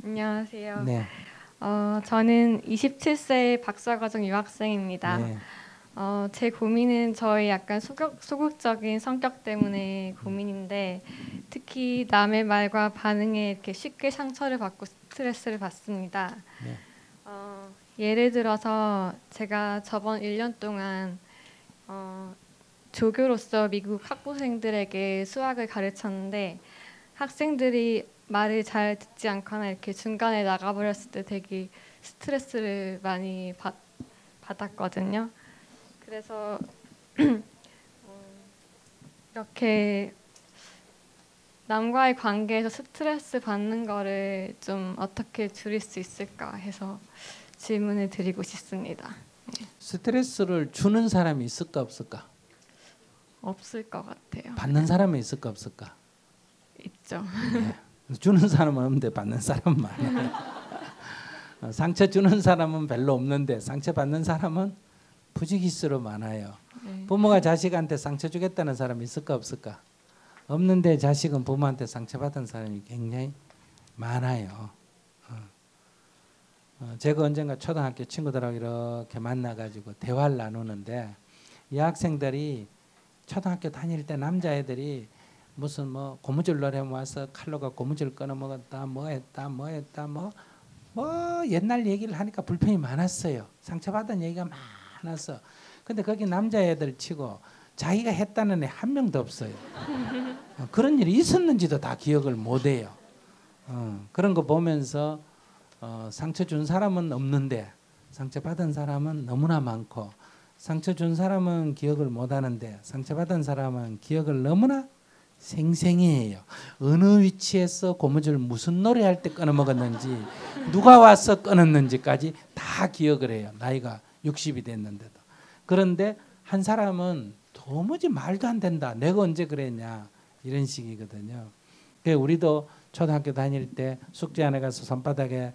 안녕하세요. 네. 저는 27세 박사과정 유학생입니다. 네. 제 고민은 저의 약간 소극적인 성격 때문에 고민인데, 특히 남의 말과 반응에 이렇게 쉽게 상처를 받고 스트레스를 받습니다. 네. 예를 들어서 제가 저번 1년 동안 조교로서 미국 학부생들에게 수학을 가르쳤는데, 학생들이 말을 잘 듣지 않거나 이렇게 중간에 나가버렸을 때 되게 스트레스를 많이 받았거든요. 그래서 이렇게 남과의 관계에서 스트레스 받는 거를 좀 어떻게 줄일 수 있을까 해서 질문을 드리고 싶습니다. 스트레스를 주는 사람이 있을까 없을까? 없을 것 같아요. 받는 사람이 있을까 없을까? 있죠. 네. 주는 사람은 없는데 받는 사람은 많아요. 상처 주는 사람은 별로 없는데 상처 받는 사람은 부지기수로 많아요. 네. 부모가 자식한테 상처 주겠다는 사람이 있을까 없을까? 없는데 자식은 부모한테 상처받은 사람이 굉장히 많아요. 제가 언젠가 초등학교 친구들하고 이렇게 만나가지고 대화를 나누는데 이 학생들이 초등학교 다닐 때 남자애들이 무슨 뭐 고무줄 노래 모아서 칼로가 고무줄 끊어 먹었다 뭐 했다 뭐 옛날 얘기를 하니까 불평이 많았어요. 상처받은 얘기가 많았어. 근데 거기 남자애들 치고 자기가 했다는 애 한 명도 없어요. 그런 일이 있었는지도 다 기억을 못해요. 그런 거 보면서 상처 준 사람은 없는데 상처받은 사람은 너무나 많고, 상처 준 사람은 기억을 못하는데 상처받은 사람은 기억을 너무나 생생히 해요. 어느 위치에서 고무줄 무슨 노래 할 때 끊어 먹었는지, 누가 와서 끊었는지까지 다 기억을 해요. 나이가 60이 됐는데도. 그런데 한 사람은 도무지 말도 안 된다, 내가 언제 그랬냐, 이런 식이거든요. 우리도 초등학교 다닐 때 숙제 안에 가서 손바닥에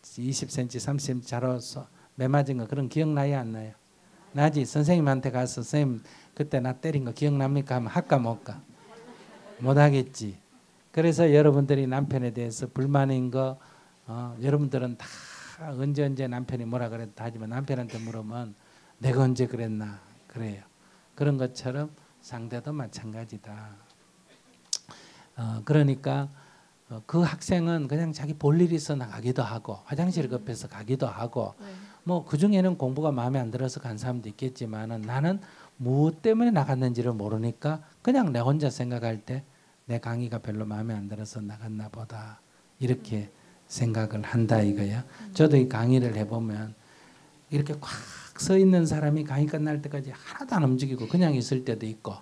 20cm, 30cm 자로서 매 맞은 거 그런 기억나요 안 나요? 나지. 선생님한테 가서 선생님 그때 나 때린 거 기억납니까 하면 할까 못까? 못하겠지. 그래서 여러분들이 남편에 대해서 불만인 거 여러분들은 다 언제 남편이 뭐라 그랬다 하지만 남편한테 물으면 내가 언제 그랬나 그래요. 그런 것처럼 상대도 마찬가지다. 그러니까 그 학생은 그냥 자기 볼 일 있어 나가기도 하고 화장실 급해서 가기도 하고 뭐 그중에는 공부가 마음에 안 들어서 간 사람도 있겠지만은 나는 무엇 때문에 나갔는지를 모르니까 그냥 내 혼자 생각할 때 내 강의가 별로 마음에 안 들어서 나갔나 보다, 이렇게 생각을 한다 이거야. 저도 이 강의를 해보면 이렇게 꽉 서 있는 사람이 강의 끝날 때까지 하나도 안 움직이고 그냥 있을 때도 있고,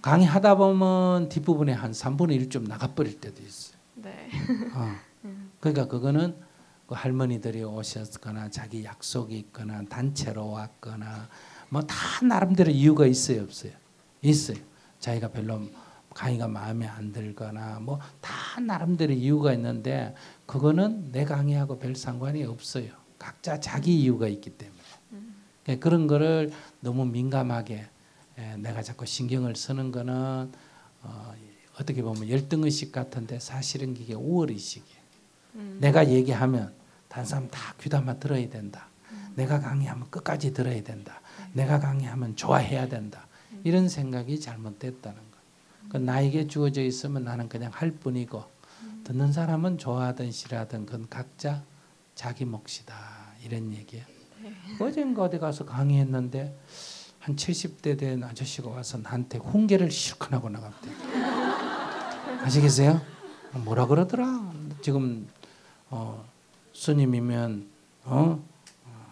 강의 하다 보면 뒷부분에 한 3분의 1 좀 나가버릴 때도 있어요. 네. 그러니까 그거는 그 할머니들이 오셨거나 자기 약속이 있거나 단체로 왔거나 뭐 다 나름대로 이유가 있어요 없어요? 있어요. 자기가 별로 강의가 마음에 안 들거나 뭐 다 나름대로 이유가 있는데 그거는 내 강의하고 별 상관이 없어요. 각자 자기 이유가 있기 때문에. 그러니까 그런 거를 너무 민감하게 내가 자꾸 신경을 쓰는 거는 어떻게 보면 열등의식 같은데 사실은 그게 우월의식이에요. 내가 얘기하면 다른 사람 다 귀담아 들어야 된다. 내가 강의하면 끝까지 들어야 된다. 내가 강의하면 좋아해야 된다. 이런 생각이 잘못됐다는 거. 나에게 주어져 있으면 나는 그냥 할 뿐이고 듣는 사람은 좋아하든 싫어하든 그건 각자 자기 몫이다, 이런 얘기예요. 어젠가 어디 가서 강의했는데 한 70대 된 아저씨가 와서 나한테 훈계를 실컷 하고 나갔대. 아시겠어요? 뭐라 그러더라. 지금 스님이면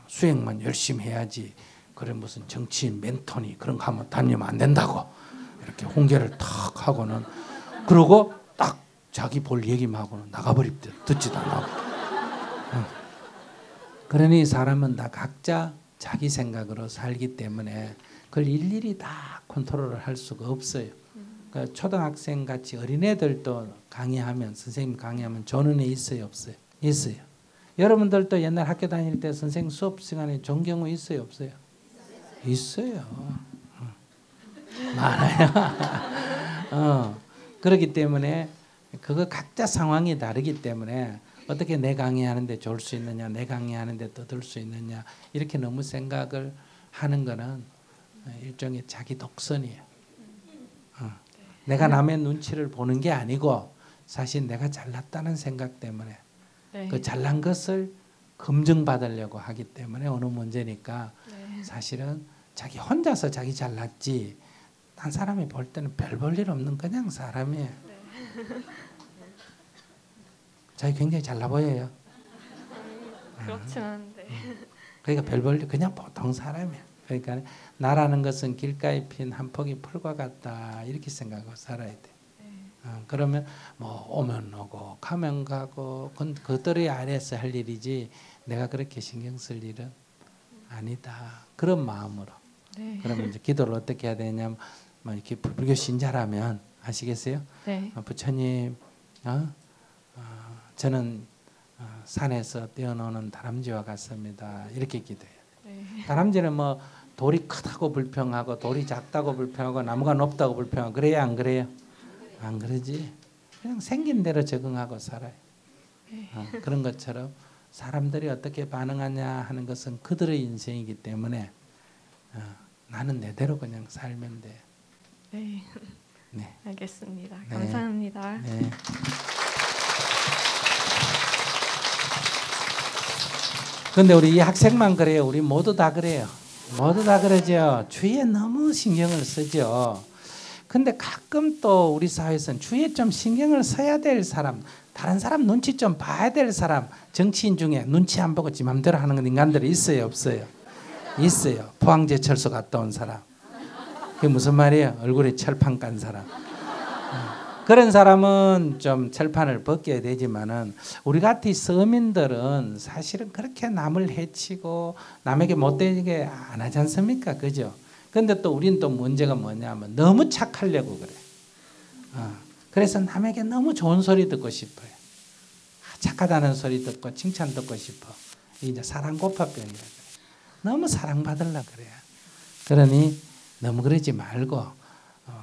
수행만 열심히 해야지, 그래 무슨 정치인 멘토니 그런 거 하면 다니면 안 된다고 이렇게 훈계를 탁 하고는, 그러고 딱 자기 볼 얘기만 하고는 나가버립대. 듣지도 안 하고. 그러니 사람은 다 각자 자기 생각으로 살기 때문에 그걸 일일이 다 컨트롤을 할 수가 없어요. 그러니까 초등학생 같이 어린애들도 강의하면, 선생님 강의하면 좋은 애 있어요 없어요? 있어요. 여러분들도 옛날 학교 다닐 때 선생님 수업 시간에 좋은 경우 있어요 없어요? 있어요. 많아요. 그렇기 때문에 그거 각자 상황이 다르기 때문에 어떻게 내 강의하는데 좋을 수 있느냐, 내 강의하는데 떠들 수 있느냐 이렇게 너무 생각을 하는 거는 일종의 자기 독선이에요. 내가 남의 눈치를 보는 게 아니고 사실 내가 잘났다는 생각 때문에 네. 그 잘난 것을 검증받으려고 하기 때문에 오는 문제니까 네. 사실은 자기 혼자서 자기 잘났지 딴 사람이 볼 때는 별 볼 일 없는 그냥 사람이에요. 자기 굉장히 잘나 보여요. 그렇진 않은데. 그러니까 별 볼 일 그냥 보통 사람이야. 그러니까 나라는 것은 길가에 핀 한 포기 풀과 같다 이렇게 생각하고 살아야 돼. 그러면 뭐 오면 오고 가면 가고 그건 그들의 아래에서 할 일이지 내가 그렇게 신경 쓸 일은 아니다. 그런 마음으로. 네. 그러면 이제 기도를 어떻게 해야 되냐면 뭐 이렇게 불교 신자라면 아시겠어요? 네. 부처님, 저는 산에서 뛰어노는 다람쥐와 같습니다. 이렇게 기도해요. 네. 다람쥐는 뭐 돌이 크다고 불평하고 돌이 작다고 불평하고 나무가 높다고 불평하고 그래야 안 그래요? 안 그러지. 그냥 생긴 대로 적응하고 살아요. 그런 것처럼 사람들이 어떻게 반응하냐 하는 것은 그들의 인생이기 때문에 나는 내대로 그냥 살면 돼. 네. 네. 알겠습니다. 네. 감사합니다. 네. 근데 우리 이 학생만 그래요. 우리 모두 다 그래요. 모두 다 그러죠. 주위에 너무 신경을 쓰죠. 근데 가끔 또 우리 사회에서는 주위에 좀 신경을 써야 될 사람, 다른 사람 눈치 좀 봐야 될 사람, 정치인 중에 눈치 안 보고 지 맘대로 하는 인간들이 있어요, 없어요? 있어요. 포항제철소 갔다 온 사람. 그게 무슨 말이에요? 얼굴에 철판 깐 사람. 그런 사람은 좀 철판을 벗겨야 되지만은 우리 같은 서민들은 사실은 그렇게 남을 해치고 남에게 못되게 안 하지 않습니까? 그죠? 근데 또 우리는 또 문제가 뭐냐면 너무 착하려고 그래. 그래서 남에게 너무 좋은 소리 듣고 싶어요. 착하다는 소리 듣고 칭찬 듣고 싶어. 이제 사랑고파병이라 그래. 너무 사랑받으려고 그래. 그러니 너무 그러지 말고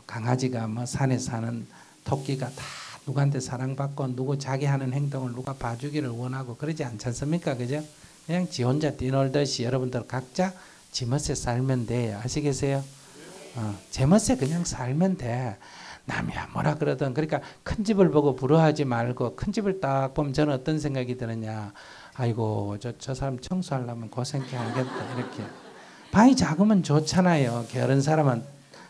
강아지가 뭐 산에 사는 토끼가 다 누구한테 사랑받고 누구 자기 하는 행동을 누가 봐주기를 원하고 그러지 않지 않습니까? 그죠? 그냥 지 혼자 뛰놀듯이 여러분들 각자 지 멋에 살면 돼요. 아시겠어요? 제 멋에 그냥 살면 돼. 남이 뭐라 그러든 그러니까 큰 집을 보고 부러워하지 말고 큰 집을 딱 보면 저는 어떤 생각이 드느냐. 아이고 저 사람 청소하려면 고생케 하겠다 이렇게. 방이 작으면 좋잖아요. 게으른 사람은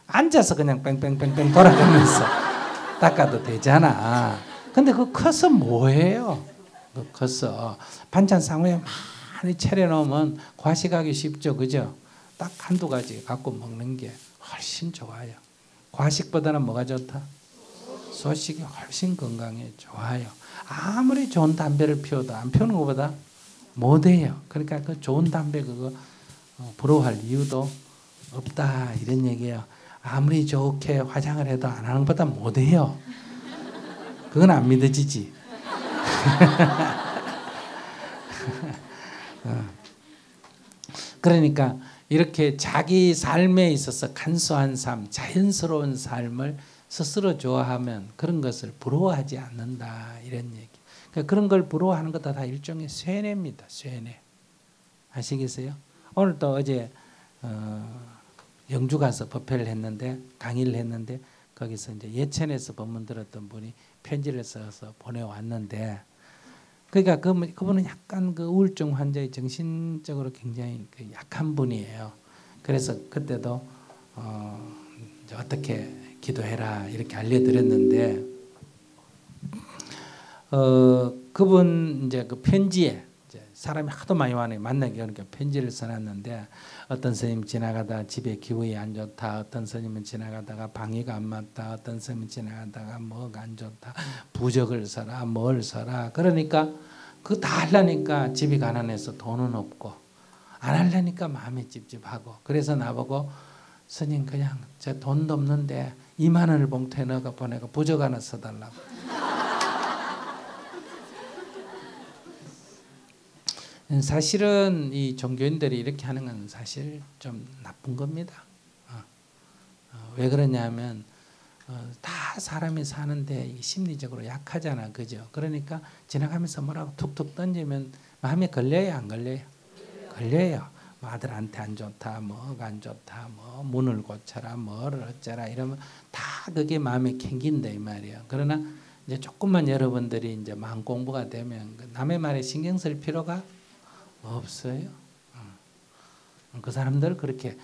앉아서 그냥 뺑뺑뺑뺑 돌아가면서 닦아도 되잖아. 근데 그거 커서 뭐해요? 그거 커서 반찬 상호에 많이 차려놓으면 과식하기 쉽죠. 그죠? 딱 한두 가지 갖고 먹는 게 훨씬 좋아요. 과식보다는 뭐가 좋다? 소식이 훨씬 건강에 좋아요. 아무리 좋은 담배를 피워도 안 피우는 것보다 못해요. 그러니까 그 좋은 담배 그거 부러워할 이유도 없다 이런 얘기예요. 아무리 좋게 화장을 해도 안 하는 것보다 못해요. 그건 안 믿어지지. 그러니까 이렇게 자기 삶에 있어서 간소한 삶, 자연스러운 삶을 스스로 좋아하면 그런 것을 부러워하지 않는다 이런 얘기. 그러니까 그런 걸 부러워하는 것도 다 일종의 쇠뇌입니다. 쇠뇌. 아시겠어요? 오늘 또 어제 영주 가서 법회를 했는데 강의를 했는데 거기서 이제 예천에서 법문 들었던 분이 편지를 써서 보내왔는데 그러니까 그분은 약간 그 우울증 환자의 정신적으로 굉장히 약한 분이에요. 그래서 그때도 이제 어떻게 기도해라 이렇게 알려드렸는데 그분 이제 그 편지에 이제 사람이 하도 많이 와네 만나기 그러니까 편지를 써놨는데 어떤 스님 지나가다 집에 기분이 안 좋다. 어떤 스님은 지나가다가 방위가 안 맞다. 어떤 스님은 지나가다가 뭐가 안 좋다. 부적을 써라 뭘 써라. 그러니까 그거 다 하려니까 집이 가난해서 돈은 없고 안 하려니까 마음이 찝찝하고 그래서 나보고 스님 그냥 제 돈도 없는데 2만 원을 봉투에 넣어가 보내고 부적 하나 써달라고. 사실은 이 종교인들이 이렇게 하는 건 사실 좀 나쁜 겁니다. 왜 그러냐면 다 사람이 사는데 이 심리적으로 약하잖아, 그죠? 그러니까 지나가면서 뭐라고 툭툭 던지면 마음에 걸려요, 안 걸려요? 걸려요. 뭐 아들한테 안 좋다, 뭐가 안 좋다, 뭐 문을 고쳐라, 뭐를 어쩌라 이러면 다 그게 마음에 캥긴다 이 말이에요. 그러나 이제 조금만 여러분들이 이제 마음 공부가 되면 남의 말에 신경 쓸 필요가 없어요. 그 사람들 그렇게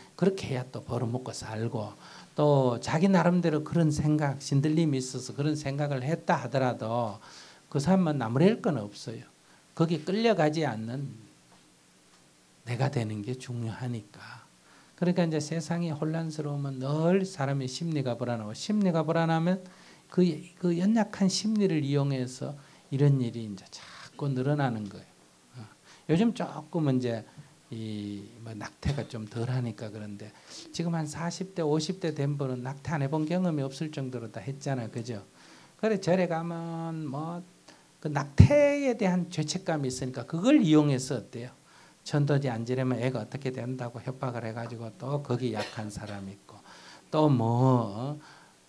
해야 또 벌어먹고 살고 또 자기 나름대로 그런 생각 신들림이 있어서 그런 생각을 했다 하더라도 그 사람은 나무랄 건 없어요. 거기 끌려가지 않는 내가 되는 게 중요하니까. 그러니까 이제 세상이 혼란스러우면 늘 사람의 심리가 불안하고 심리가 불안하면 그 연약한 심리를 이용해서 이런 일이 이제 자꾸 늘어나는 거예요. 요즘 조금 이제 뭐 낙태가 좀 덜하니까 그런데 지금 한 40대 50대 된 분은 낙태 안 해본 경험이 없을 정도로 다 했잖아, 그죠? 그래 절에 가면 뭐 그 낙태에 대한 죄책감이 있으니까 그걸 이용해서 어때요? 천도지 안 지내면 애가 어떻게 된다고 협박을 해가지고 또 거기 약한 사람이 있고 또 뭐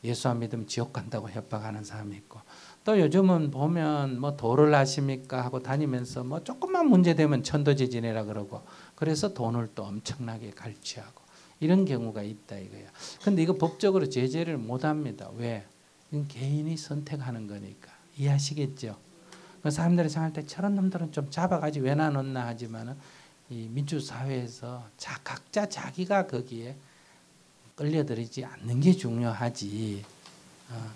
예수 안 믿으면 지옥 간다고 협박하는 사람이 있고 또 요즘은 보면 뭐 도를 하십니까 하고 다니면서 뭐 조금만 문제되면 천도지 지내라 그러고 그래서 돈을 또 엄청나게 갈취하고 이런 경우가 있다 이거야. 근데 이거 법적으로 제재를 못 합니다. 왜? 이건 개인이 선택하는 거니까. 이해하시겠죠? 사람들이 생각할 때 저런 놈들은 좀 잡아가지고 왜 놔놓나 하지만은 이 민주사회에서 각자 자기가 거기에 끌려들이지 않는 게 중요하지.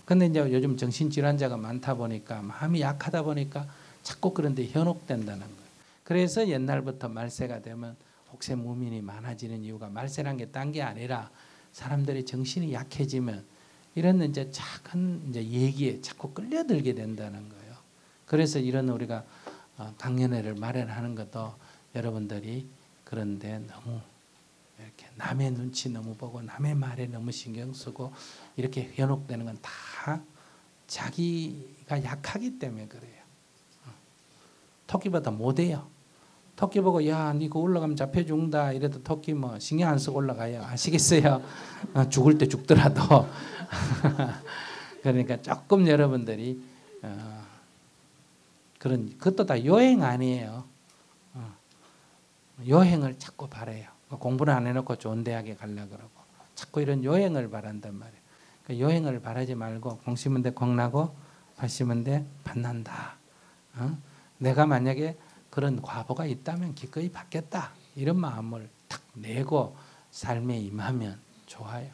근데 이제 요즘 정신질환자가 많다 보니까 마음이 약하다 보니까 자꾸 그런데 현혹된다는 거예요. 그래서 옛날부터 말세가 되면 혹세 무민이 많아지는 이유가 말세란 게 딴 게 아니라 사람들이 정신이 약해지면 이런 이제 작은 이제 얘기에 자꾸 끌려들게 된다는 거예요. 그래서 이런 우리가 강연회를 마련하는 것도 여러분들이 그런데 너무 이렇게 남의 눈치 너무 보고 남의 말에 너무 신경 쓰고 이렇게 현혹되는 건 다 자기가 약하기 때문에 그래요. 토끼보다 못해요. 토끼 보고 야, 니그 올라가면 잡혀 죽는다 이래도 토끼 뭐 신경 안 쓰고 올라가요. 아시겠어요? 죽을 때 죽더라도. 그러니까 조금 여러분들이 그런 그것도 다 여행 아니에요. 여행을 자꾸 바래요. 공부는 안 해놓고 좋은 대학에 가려고 그러고 자꾸 이런 여행을 바란단 말이에요. 그러니까 여행을 바라지 말고 공 심은 데 공 나고 밭 심은 데 밭 난다. 내가 만약에 그런 과보가 있다면 기꺼이 받겠다. 이런 마음을 탁 내고 삶에 임하면 좋아요.